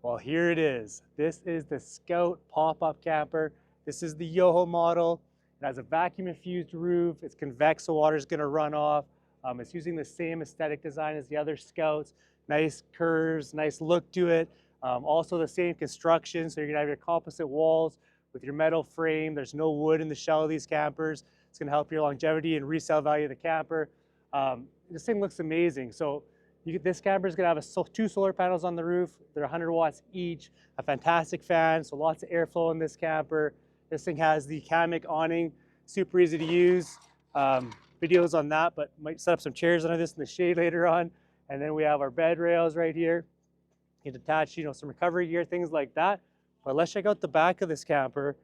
Well, here it is. This is the Scout pop-up camper. This is the Yoho model. It has a vacuum infused roof. It's convex, so water's gonna run off. It's using the same aesthetic design as the other Scouts. Nice curves, nice look to it. Also the same construction, so you're gonna have your composite walls with your metal frame. There's no wood in the shell of these campers. It's gonna help your longevity and resale value of the camper. This thing looks amazing. So this camper is going to have two solar panels on the roof. They're 100 watts each, a fantastic fan, so lots of airflow in this camper. This thing has the Kamiq awning, super easy to use. Videos on that, but might set up some chairs under this in the shade later on. And then we have our bed rails right here. You can attach, some recovery gear, things like that. But let's check out the back of this camper.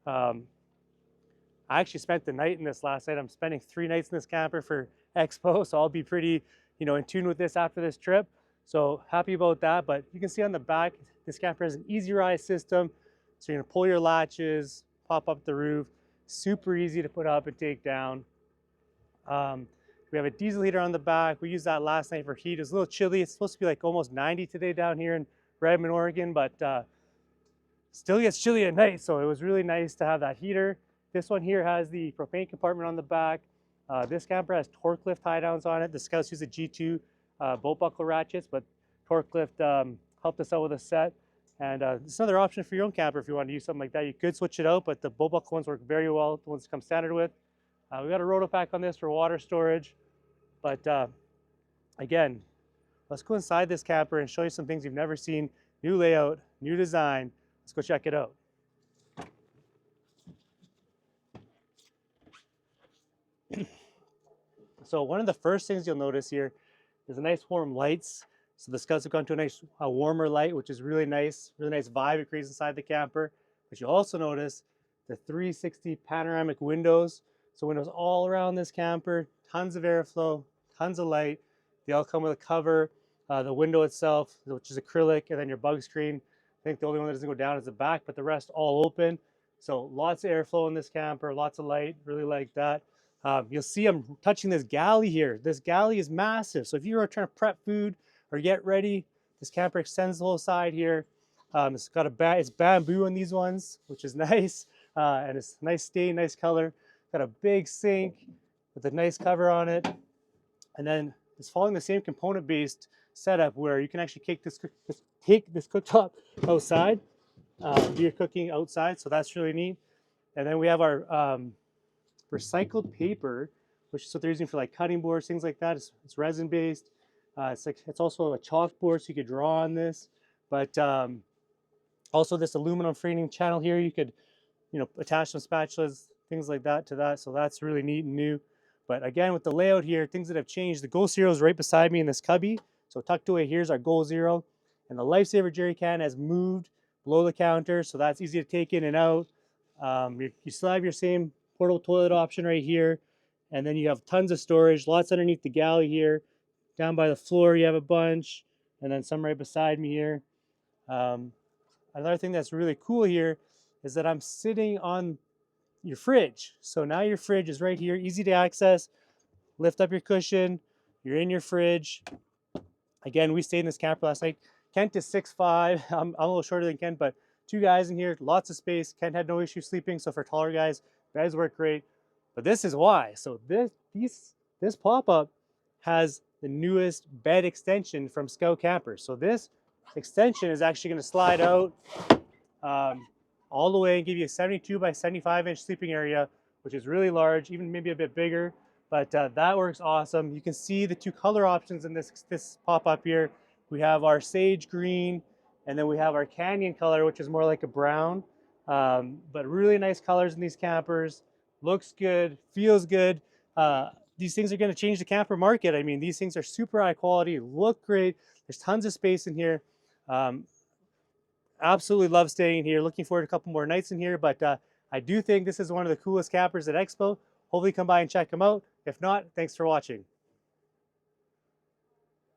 I actually spent the night in this last night. I'm spending 3 nights in this camper for Expo, so I'll be pretty in tune with this after this trip. So happy about that. But you can see on the back, this camper has an easy rise system. So you're gonna pull your latches, pop up the roof, super easy to put up and take down. We have a diesel heater on the back. We used that last night for heat. It's a little chilly. It's supposed to be like almost 90 today down here in Redmond, Oregon, but still gets chilly at night. So it was really nice to have that heater. This one here has the propane compartment on the back. This camper has torque lift tie downs on it. The Scouts use a G2 bolt buckle ratchets, but torque lift helped us out with a set. And it's another option for your own camper if you want to use something like that. You could switch it out, but the bolt buckle ones work very well, the ones that come standard with. We got a roto pack on this for water storage. But again, let's go inside this camper and show you some things you've never seen. New layout, new design. Let's go check it out. So one of the first things you'll notice here is the nice warm lights. So the Scouts have gone to a warmer light, which is really nice vibe it creates inside the camper. But you'll also notice the 360 panoramic windows. So windows all around this camper, tons of airflow, tons of light. They all come with a cover. The window itself, which is acrylic, and then your bug screen. I think the only one that doesn't go down is the back, but the rest all open. So lots of airflow in this camper, lots of light, really like that. You'll see I'm touching this galley here. This galley is massive. So if you're trying to prep food or get ready, this camper extends the whole side here. It's got it's bamboo in these ones, which is nice. And it's nice stain, nice color. Got a big sink with a nice cover on it. And then it's following the same component-based setup where you can actually take this cooktop outside, do your cooking outside. So that's really neat. And then we have our recycled paper, which is what they're using for like cutting boards, things like that. It's resin based. It's also a chalkboard, so you could draw on this. But also this aluminum framing channel here, you could attach some spatulas, things like that to that. So that's really neat and new. But again, with the layout here, things that have changed. The Goal Zero is right beside me in this cubby. So tucked away here's our Goal Zero, and the Lifesaver jerry can has moved below the counter, so that's easy to take in and out. You still have your same portable toilet option right here, and then you have tons of storage, lots underneath the galley here. Down by the floor you have a bunch, and then some right beside me here. Another thing that's really cool here is that I'm sitting on your fridge. So now your fridge is right here, easy to access. Lift up your cushion, you're in your fridge. Again, we stayed in this camper last night. Kent is 6'5". I'm a little shorter than Kent, but 2 guys in here, lots of space. Kent had no issue sleeping, so for taller guys, beds work great. But this is why. So this pop-up has the newest bed extension from Scout Campers. So this extension is actually going to slide out all the way and give you a 72 by 75 inch sleeping area, which is really large, even maybe a bit bigger. But that works awesome. You can see the 2 color options in this pop-up here. We have our sage green, and then we have our canyon color, which is more like a brown. But really nice colors in these campers. Looks good, feels good. These things are going to change the camper market. I mean, these things are super high quality, look great. There's tons of space in here. Absolutely love staying here. Looking forward to a couple more nights in here. But I do think this is one of the coolest campers at Expo. Hopefully come by and check them out. If not, thanks for watching.